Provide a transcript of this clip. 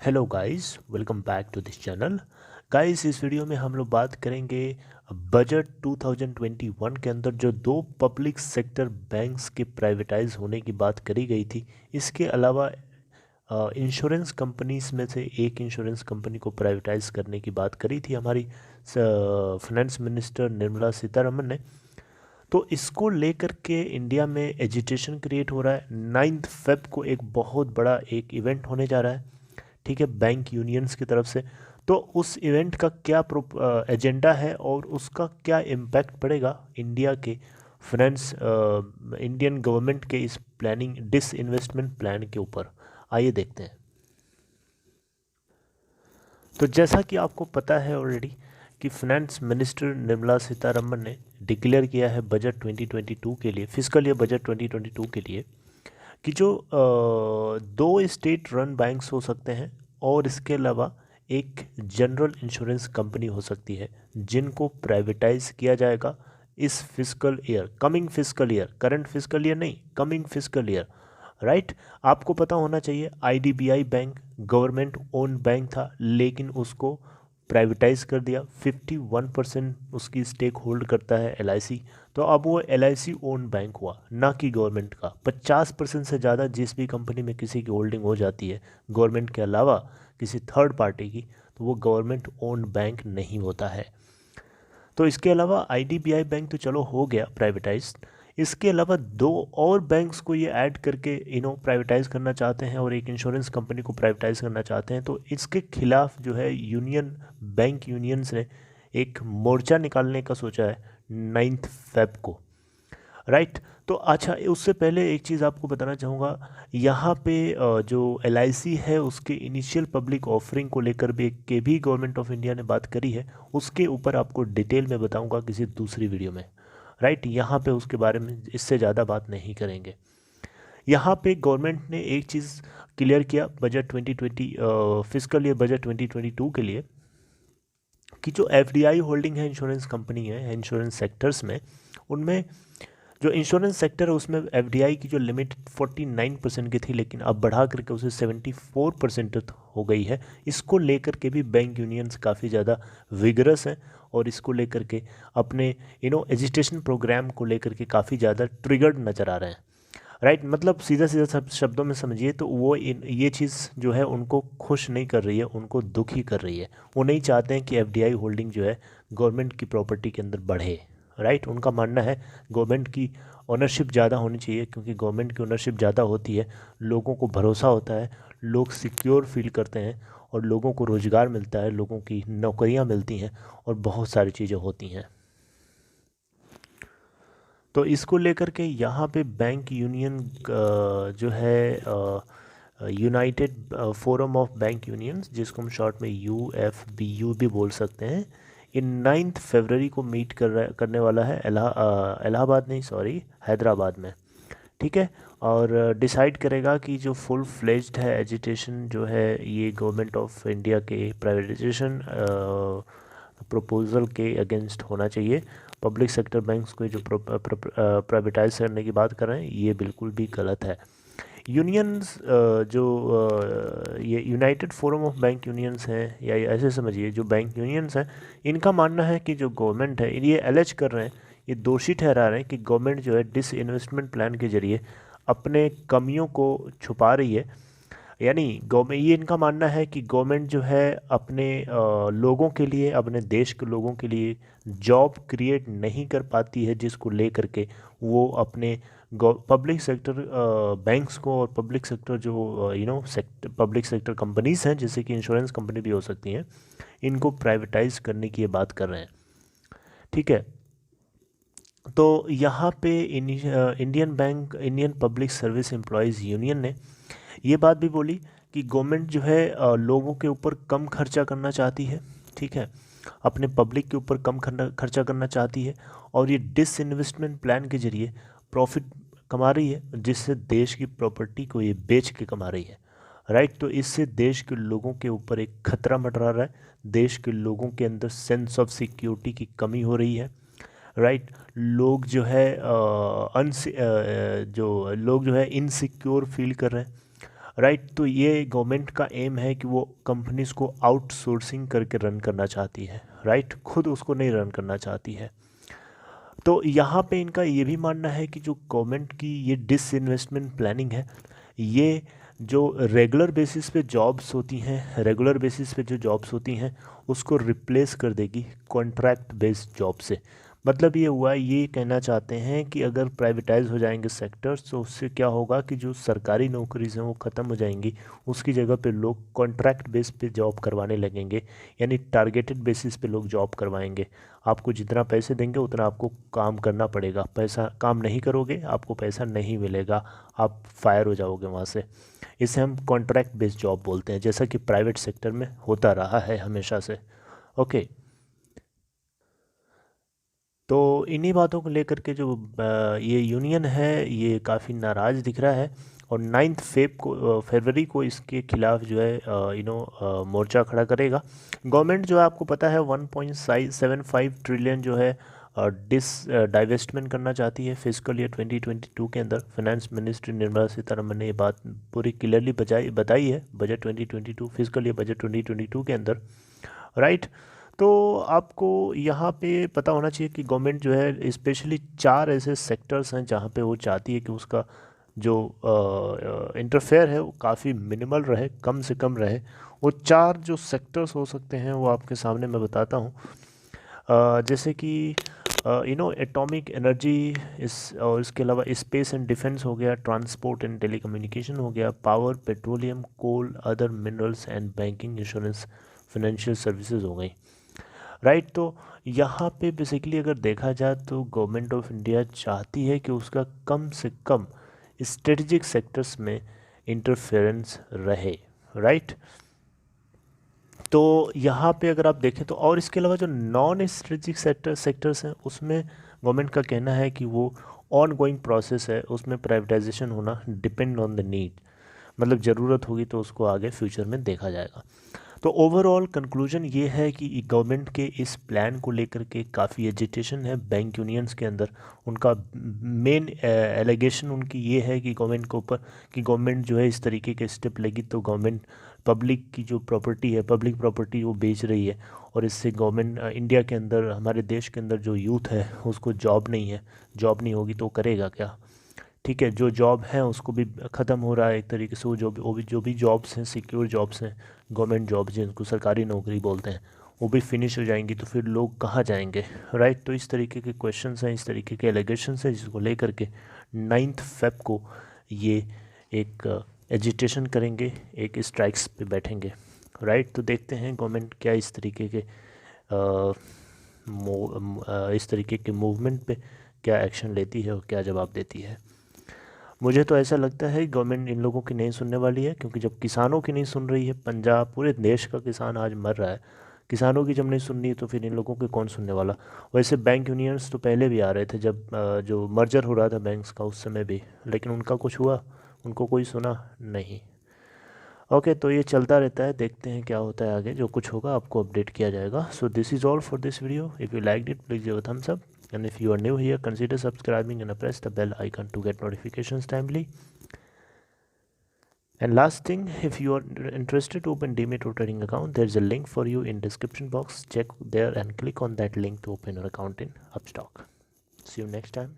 Hello guys, welcome back to this channel. Guys, इस video में हम लोग बात करेंगे बजट 2021 के अंदर जो दो पब्लिक सेक्टर बैंक्स के प्राइवेटाइज होने की बात करी गई थी। इसके अलावा इंश्योरेंस कंपनीज में से एक इंश्योरेंस कंपनी को प्राइवेटाइज करने की बात करी थी हमारी फाइनेंस मिनिस्टर निर्मला सीतारमन ने। तो इसको लेकर के इंडिया में एजिटेशन क्रिएट हो रहा है। 9 फेब को एक बहुत बड़ा एक इवेंट होने जा रहा है, ठीक है, बैंक यूनियंस की तरफ से। तो उस इवेंट का क्या एजेंडा है और उसका क्या इम्पैक्ट पड़ेगा इंडिया के फाइनेंस इंडियन गवर्नमेंट के इस प्लानिंग डिस इन्वेस्टमेंट प्लान के ऊपर, आइए देखते हैं। तो जैसा कि आपको पता है ऑलरेडी कि फाइनेंस मिनिस्टर निर्मला सीतारमन ने डिक्लेयर किया है बजट 2022 के लिए, फिजिकल ईयर बजट 2022 के लिए, कि जो दो स्टेट रन बैंक्स हो सकते हैं और इसके अलावा एक जनरल इंश्योरेंस कंपनी हो सकती है जिनको प्राइवेटाइज किया जाएगा इस physical year, coming physical year, current physical year नहीं, कमिंग फिजिकल ईयर। राइट। आपको पता होना चाहिए IDBI bank government own bank था, लेकिन उसको प्राइवेटाइज कर दिया। 51% उसकी स्टेक होल्ड करता है एलआईसी। तो अब वो एलआईसी ओन बैंक हुआ, ना कि गवर्नमेंट का। 50% से ज़्यादा जिस भी कंपनी में किसी की होल्डिंग हो जाती है गवर्नमेंट के अलावा किसी थर्ड पार्टी की, तो वो गवर्नमेंट ओन बैंक नहीं होता है। तो इसके अलावा आईडीबीआई बैंक तो चलो हो गया प्राइवेटाइज। इसके अलावा दो और बैंक्स को ये ऐड करके प्राइवेटाइज करना चाहते हैं और एक इंश्योरेंस कंपनी को प्राइवेटाइज करना चाहते हैं। तो इसके खिलाफ जो है यूनियन बैंक यूनियंस ने एक मोर्चा निकालने का सोचा है 9 फेब को। राइट। तो अच्छा, उससे पहले एक चीज़ आपको बताना चाहूँगा। यहाँ पे जो एलआईसी है उसके इनिशियल पब्लिक ऑफरिंग को लेकर भी गवर्नमेंट ऑफ इंडिया ने बात करी है। उसके ऊपर आपको डिटेल में बताऊँगा किसी दूसरी वीडियो में। राइट। यहाँ पे उसके बारे में इससे ज़्यादा बात नहीं करेंगे। यहाँ पे गवर्नमेंट ने एक चीज़ क्लियर किया बजट 2020 फिजिकल ईयर बजट 2022 के लिए, कि जो एफडीआई होल्डिंग है इंश्योरेंस कंपनी है इंश्योरेंस सेक्टर्स में, उनमें जो इंश्योरेंस सेक्टर है उसमें एफडीआई की जो लिमिट 49% की थी, लेकिन अब बढ़ा करके उसे 74% हो गई है। इसको लेकर के भी बैंक यूनियंस काफ़ी ज़्यादा विगरस हैं और इसको लेकर के अपने एजुटेशन प्रोग्राम को लेकर के काफ़ी ज़्यादा ट्रिगर्ड नज़र आ रहे हैं। राइट। मतलब सीधा सीधा सब शब्दों में समझिए तो वो ये चीज़ जो है उनको खुश नहीं कर रही है, उनको दुखी कर रही है। वो नहीं चाहते हैं कि एफडीआई होल्डिंग जो है गवर्नमेंट की प्रॉपर्टी के अंदर बढ़े। राइट। उनका मानना है गवर्नमेंट की ओनरशिप ज़्यादा होनी चाहिए, क्योंकि गवर्नमेंट की ओनरशिप ज़्यादा होती है, लोगों को भरोसा होता है, लोग सिक्योर फील करते हैं और लोगों को रोज़गार मिलता है, लोगों की नौकरियां मिलती हैं और बहुत सारी चीज़ें होती हैं। तो इसको लेकर के यहाँ पे बैंक यूनियन जो है United forum of bank unions, जिसको हम शॉर्ट में यूएफबीयू भी बोल सकते हैं, ये 9 फरवरी को मीट करने वाला है इलाहाबाद नहीं, सॉरी, हैदराबाद में। ठीक है। और डिसाइड करेगा कि जो फुल फ्लेज्ड है एजुटेशन जो है ये गवर्नमेंट ऑफ इंडिया के प्राइवेटाइजेशन प्रपोजल के अगेंस्ट होना चाहिए। पब्लिक सेक्टर बैंक्स को जो प्राइवेटाइज करने की बात कर रहे हैं ये बिल्कुल भी गलत है। यूनियंस जो ये United forum of bank unions हैं, या ऐसे समझिए जो बैंक यूनियंस हैं, इनका मानना है कि जो गवर्नमेंट है ये एलेज कर रहे हैं, ये दोषी ठहरा रहे हैं कि गवर्नमेंट जो है डिस इन्वेस्टमेंट प्लान के जरिए अपने कमियों को छुपा रही है। यानी गवर्नमेंट, ये इनका मानना है कि गवर्नमेंट जो है अपने लोगों के लिए, अपने देश के लोगों के लिए जॉब क्रिएट नहीं कर पाती है, जिसको लेकर के वो अपने पब्लिक सेक्टर बैंक्स को और पब्लिक सेक्टर जो पब्लिक सेक्टर कंपनीज हैं, जैसे कि इंश्योरेंस कंपनी भी हो सकती हैं, इनको प्राइवेटाइज करने की ये बात कर रहे हैं। ठीक है। तो यहाँ पे Indian bank, Indian public service employees union ने ये बात भी बोली कि गवर्नमेंट जो है लोगों के ऊपर कम खर्चा करना चाहती है। ठीक है। अपने पब्लिक के ऊपर कम खर्चा करना चाहती है और ये डिसइन्वेस्टमेंट प्लान के जरिए प्रॉफिट कमा रही है, जिससे देश की प्रॉपर्टी को ये बेच के कमा रही है। राइट। तो इससे देश के लोगों के ऊपर एक खतरा मंडरा रहा है, देश के लोगों के अंदर सेंस ऑफ सिक्योरिटी की कमी हो रही है। राइट। लोग जो है जो लोग जो है इनसिक्योर फील कर रहे हैं। राइट। तो ये गवर्नमेंट का एम है कि वो कंपनीज को आउटसोर्सिंग करके रन करना चाहती है, राइट, खुद उसको नहीं रन करना चाहती है। तो यहाँ पे इनका ये भी मानना है कि जो गवर्नमेंट की ये डिसइन्वेस्टमेंट प्लानिंग है, ये जो रेगुलर बेसिस पे जॉब्स होती हैं, रेगुलर बेसिस पे जो जॉब्स होती हैं उसको रिप्लेस कर देगी कॉन्ट्रैक्ट बेस्ड जॉब से। मतलब ये हुआ, ये कहना चाहते हैं कि अगर प्राइवेटाइज हो जाएंगे सेक्टर्स तो उससे क्या होगा कि जो सरकारी नौकरीज हैं वो ख़त्म हो जाएंगी, उसकी जगह पे लोग कॉन्ट्रैक्ट बेस पे जॉब करवाने लगेंगे, यानी टारगेटेड बेसिस पे लोग जॉब करवाएंगे। आपको जितना पैसे देंगे उतना आपको काम करना पड़ेगा, पैसा काम नहीं करोगे आपको पैसा नहीं मिलेगा, आप फायर हो जाओगे वहाँ से। इसे हम कॉन्ट्रैक्ट बेस्ड जॉब बोलते हैं, जैसा कि प्राइवेट सेक्टर में होता रहा है हमेशा से। ओके। तो इन्हीं बातों को लेकर के जो ये यूनियन है ये काफ़ी नाराज़ दिख रहा है, और 9 फरवरी को इसके खिलाफ जो है मोर्चा खड़ा करेगा। गवर्नमेंट जो है आपको पता है 1.75 ट्रिलियन जो है डाइवेस्टमेंट करना चाहती है फिजिकल ईयर 2022 के अंदर। फाइनेंस मिनिस्ट्री निर्मला सीतारमन ने ये बात पूरी क्लियरली बताई है बजट 2022, फिजिकल ईयर बजट 2022 के अंदर, राइट। तो आपको यहाँ पे पता होना चाहिए कि गवर्नमेंट जो है स्पेशली 4 ऐसे सेक्टर्स हैं जहाँ पे वो चाहती है कि उसका जो इंटरफेयर है वो काफ़ी मिनिमल रहे, कम से कम रहे। वो 4 जो सेक्टर्स हो सकते हैं वो आपके सामने मैं बताता हूँ। जैसे कि एटॉमिक एनर्जी, और इसके अलावा स्पेस एंड डिफेंस हो गया, ट्रांसपोर्ट एंड टेलीकम्युनिकेशन हो गया, power, petroleum, coal, other minerals and banking, insurance, financial services हो गई, राइट। तो यहाँ पे बेसिकली अगर देखा जाए तो गवर्नमेंट ऑफ इंडिया चाहती है कि उसका कम से कम स्ट्रेटजिक सेक्टर्स में इंटरफेरेंस रहे, राइट। तो यहाँ पे अगर आप देखें तो, और इसके अलावा जो नॉन स्ट्रेटजिक सेक्टर्स हैं उसमें गवर्नमेंट का कहना है कि वो ऑन गोइंग प्रोसेस है, उसमें प्राइवेटाइजेशन होना डिपेंड ऑन द नीड, मतलब ज़रूरत होगी तो उसको आगे फ्यूचर में देखा जाएगा। तो ओवरऑल कंक्लूजन ये है कि गवर्नमेंट के इस प्लान को लेकर के काफ़ी एजिटेशन है बैंक यूनियंस के अंदर। उनका मेन एलिगेशन उनकी ये है कि गवर्नमेंट के ऊपर, कि गवर्नमेंट जो है इस तरीके के स्टेप लेगी तो गवर्नमेंट पब्लिक की जो प्रॉपर्टी है, पब्लिक प्रॉपर्टी वो बेच रही है, और इससे गवर्नमेंट इंडिया के अंदर, हमारे देश के अंदर जो यूथ है उसको जॉब नहीं है, जॉब नहीं होगी तो करेगा क्या, ठीक है। जो जॉब है उसको भी ख़त्म हो रहा है एक तरीके से, जो भी जॉब्स हैं, सिक्योर जॉब्स हैं, गवर्नमेंट जॉब्स जिनको सरकारी नौकरी बोलते हैं, वो भी फिनिश हो जाएंगी, तो फिर लोग कहाँ जाएंगे, राइट। तो इस तरीके के क्वेश्चंस हैं, इस तरीके के एलिगेशंस हैं, जिसको लेकर के 9 फेब को ये एक एजिटेशन करेंगे, एक स्ट्राइक्स पे बैठेंगे, राइट। तो देखते हैं गवर्नमेंट क्या इस तरीके के इस तरीके के मूवमेंट पे क्या एक्शन लेती है और क्या जवाब देती है। मुझे तो ऐसा लगता है गवर्नमेंट इन लोगों की नहीं सुनने वाली है, क्योंकि जब किसानों की नहीं सुन रही है, पंजाब पूरे देश का किसान आज मर रहा है, किसानों की जब नहीं सुन रही है तो फिर इन लोगों के कौन सुनने वाला। वैसे बैंक यूनियंस तो पहले भी आ रहे थे, जब जो मर्जर हो रहा था बैंक्स का उस समय भी, लेकिन उनका कुछ हुआ, उनको कोई सुना नहीं। ओके, तो ये चलता रहता है, देखते हैं क्या होता है आगे, जो कुछ होगा आपको अपडेट किया जाएगा। So this is all for this video. If you like it please give a thumbs up, and if you are new here consider subscribing and press the bell icon to get notifications timely. And last thing, if you are interested to open Demat trading account, there is a link for you in description box. Check there and click on that link to open your account in Upstock. See you next time.